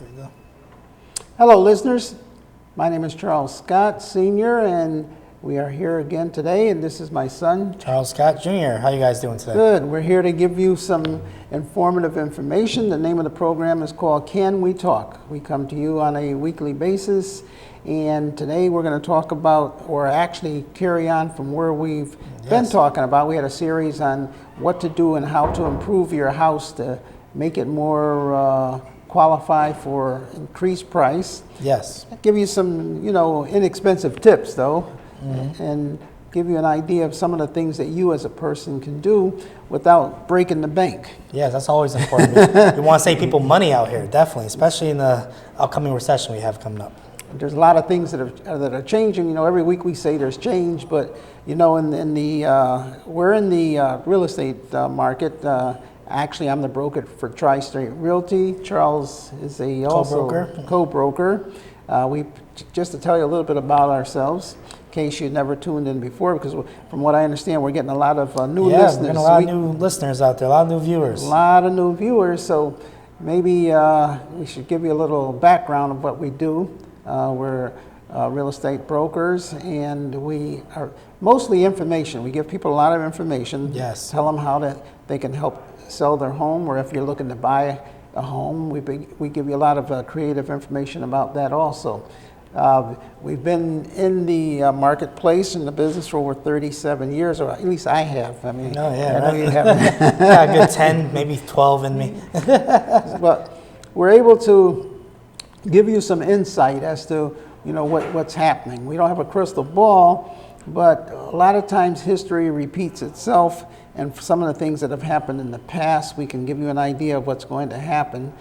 There you go. Hello, listeners. My name is Charles Scott, Sr., and we are here again today, and this is my son, Charles Scott, Jr. How you guys doing today? Good. We're here to give you some informative information. The name of the program is called Can We Talk? We come to you on a weekly basis, and today we're going to talk about, or actually carry on from where we've been talking about. We had a series on what to do and how to improve your house to make it more qualify for increased price. Yes. Give you some, inexpensive tips though, and give you an idea of some of the things that you as a person can do without breaking the bank. Yeah, that's always important. We want to save people money out here, definitely, especially in the upcoming recession we have coming up. There's a lot of things that are changing. Every week we say there's change, but we're in the real estate market. Actually, I'm the broker for Tri-State Realty. Charles is also co-broker. Just to tell you a little bit about ourselves, in case you never tuned in before, because from what I understand, we're getting a lot of new listeners. We're getting a lot of new listeners out there, a lot of new viewers. A lot of new viewers, so maybe we should give you a little background of what we do. We're real estate brokers, and we are mostly information. We give people a lot of information. Yes. Tell them how they can help sell their home, or if you're looking to buy a home, we give you a lot of creative information about that also. We've been in the marketplace in the business for over 37 years, or at least I have. I mean, oh, yeah, I know you haven't. Yeah, a good 10, maybe 12 in me. But we're able to give you some insight as to what's happening. We don't have a crystal ball, but a lot of times history repeats itself, and for some of the things that have happened in the past, we can give you an idea of what's going to happen.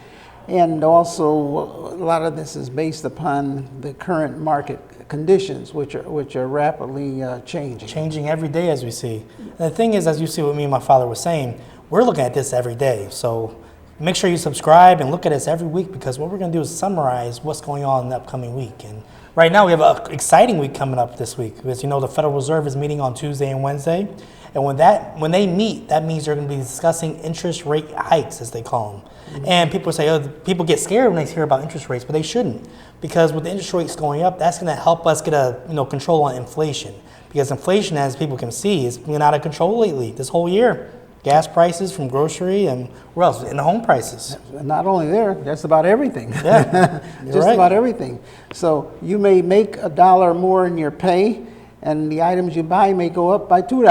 And also, a lot of this is based upon the current market conditions, which are rapidly changing. Changing every day, as we see. And the thing is, as you see what me and my father were saying, we're looking at this every day. So make sure you subscribe and look at us every week, because what we're going to do is summarize what's going on in the upcoming week. And right now, we have an exciting week coming up this week, because the Federal Reserve is meeting on Tuesday and Wednesday. And when they meet, that means they're going to be discussing interest rate hikes, as they call them. And people say, people get scared when they hear about interest rates, but they shouldn't, because with the interest rates going up, that's going to help us get a control on inflation, because inflation, as people can see, has been out of control lately this whole year. Gas prices from grocery and where else? And the home prices. Not only there, that's about everything. Yeah, just about everything. So you may make $1 more in your pay, and the items you buy may go up by $2.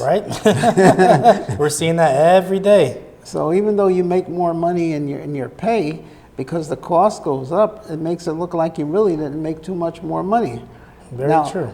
Right. We're seeing that every day. So even though you make more money in your pay, because the cost goes up, it makes it look like you really didn't make too much more money. Very true.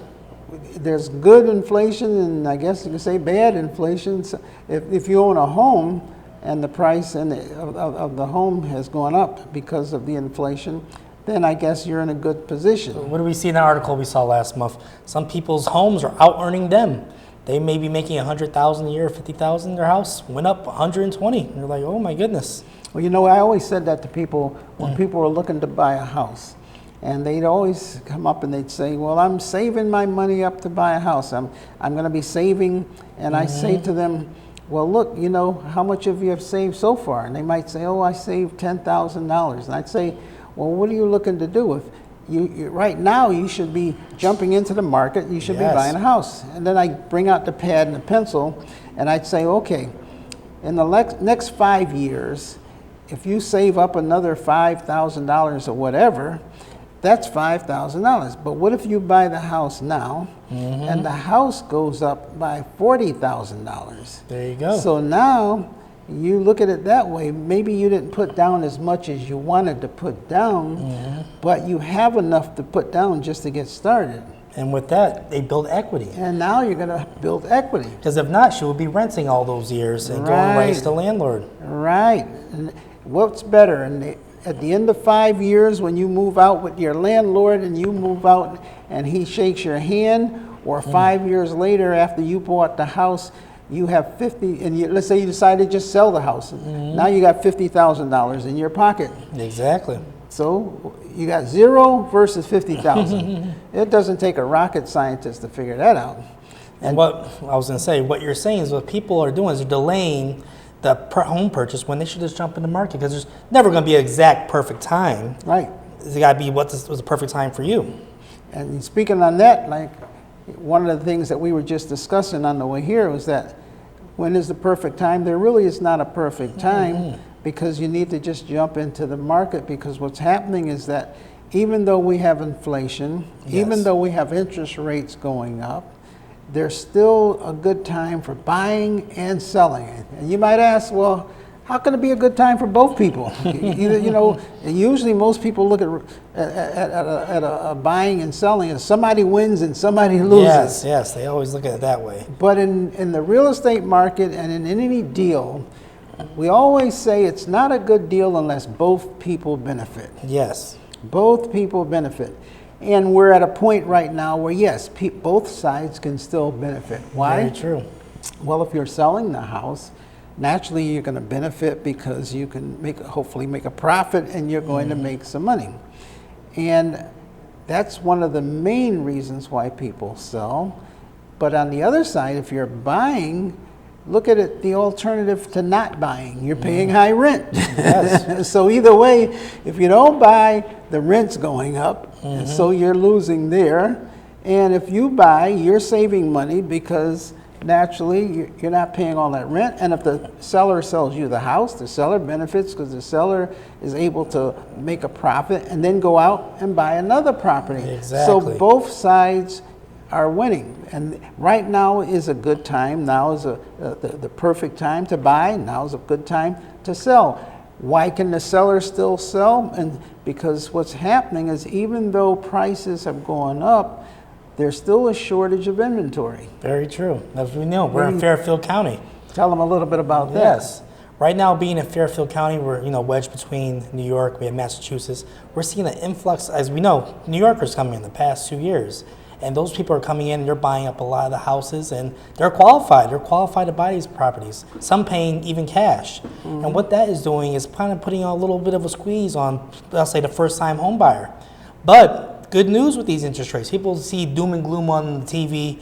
There's good inflation, and I guess you can say bad inflation. So if you own a home and the price of the home has gone up because of the inflation, then I guess you're in a good position. What do we see in that article we saw last month? Some people's homes are out-earning them. They may be making $100,000 a year, $50,000. Their house went up 120. And you're like, oh my goodness. Well, I always said that to people when people were looking to buy a house. And they'd always come up and they'd say, well, I'm saving my money up to buy a house. I'm going to be saving. And I say to them, well, look, how much have you saved so far? And they might say, oh, I saved $10,000. And I'd say, well, what are you looking to do? If you right now, you should be jumping into the market. You should be buying a house. And then I bring out the pad and the pencil, and I'd say, okay, in the next 5 years, if you save up another $5,000 or whatever, that's $5,000. But what if you buy the house now, and the house goes up by $40,000? There you go. So now you look at it that way. Maybe you didn't put down as much as you wanted to put down, but you have enough to put down just to get started. And with that, they build equity. And now you're going to build equity. Because if not, she will be renting all those years and going right to the landlord. Right. And what's better? And at the end of 5 years, when you move out with your landlord and you move out and he shakes your hand, or 5 years later after you bought the house, you have let's say you decide to just sell the house. Now you got $50,000 in your pocket. Exactly. So you got 0 versus 50,000. It doesn't take a rocket scientist to figure that out. And what I was going to say, what you're saying is what people are doing is they're delaying the home purchase when they should just jump in the market, because there's never going to be an exact perfect time. Right. It's got to be what was the perfect time for you. And speaking on that, like one of the things that we were just discussing on the way here was that when is the perfect time? There really is not a perfect time, because you need to just jump into the market, because what's happening is that even though we have inflation, even though we have interest rates going up, there's still a good time for buying and selling. And you might ask, well, how can it be a good time for both people? You know, usually most people look at a buying and selling as somebody wins and somebody loses. Yes, they always look at it that way. But in the real estate market and in any deal, we always say it's not a good deal unless both people benefit. Yes. Both people benefit. And we're at a point right now where, yes, both sides can still benefit. Why? Very true. Well, if you're selling the house, naturally you're going to benefit because you can hopefully make a profit, and you're going to make some money. And that's one of the main reasons why people sell. But on the other side, if you're buying, look at it, the alternative to not buying. You're paying high rent. Yes. So either way, if you don't buy, the rent's going up, and so you're losing there. And if you buy, you're saving money, because naturally you're not paying all that rent. And if the seller sells you the house, the seller benefits, because the seller is able to make a profit and then go out and buy another property. Exactly. So both sides are winning. And right now is a good time. Now is the perfect time to buy. Now is a good time to sell. Why can the seller still sell? And because what's happening is, even though prices have gone up, there's still a shortage of inventory. Very true. As we know, we're in Fairfield County. Tell them a little bit about that. Yes. Right now, being in Fairfield County, we're wedged between New York, we have Massachusetts. We're seeing an influx, as we know, New Yorkers coming in the past 2 years. And those people are coming in, they're buying up a lot of the houses, and they're qualified. They're qualified to buy these properties, some paying even cash. And what that is doing is kind of putting a little bit of a squeeze on, let's say, the first-time home buyer. But good news with these interest rates. People see doom and gloom on the TV.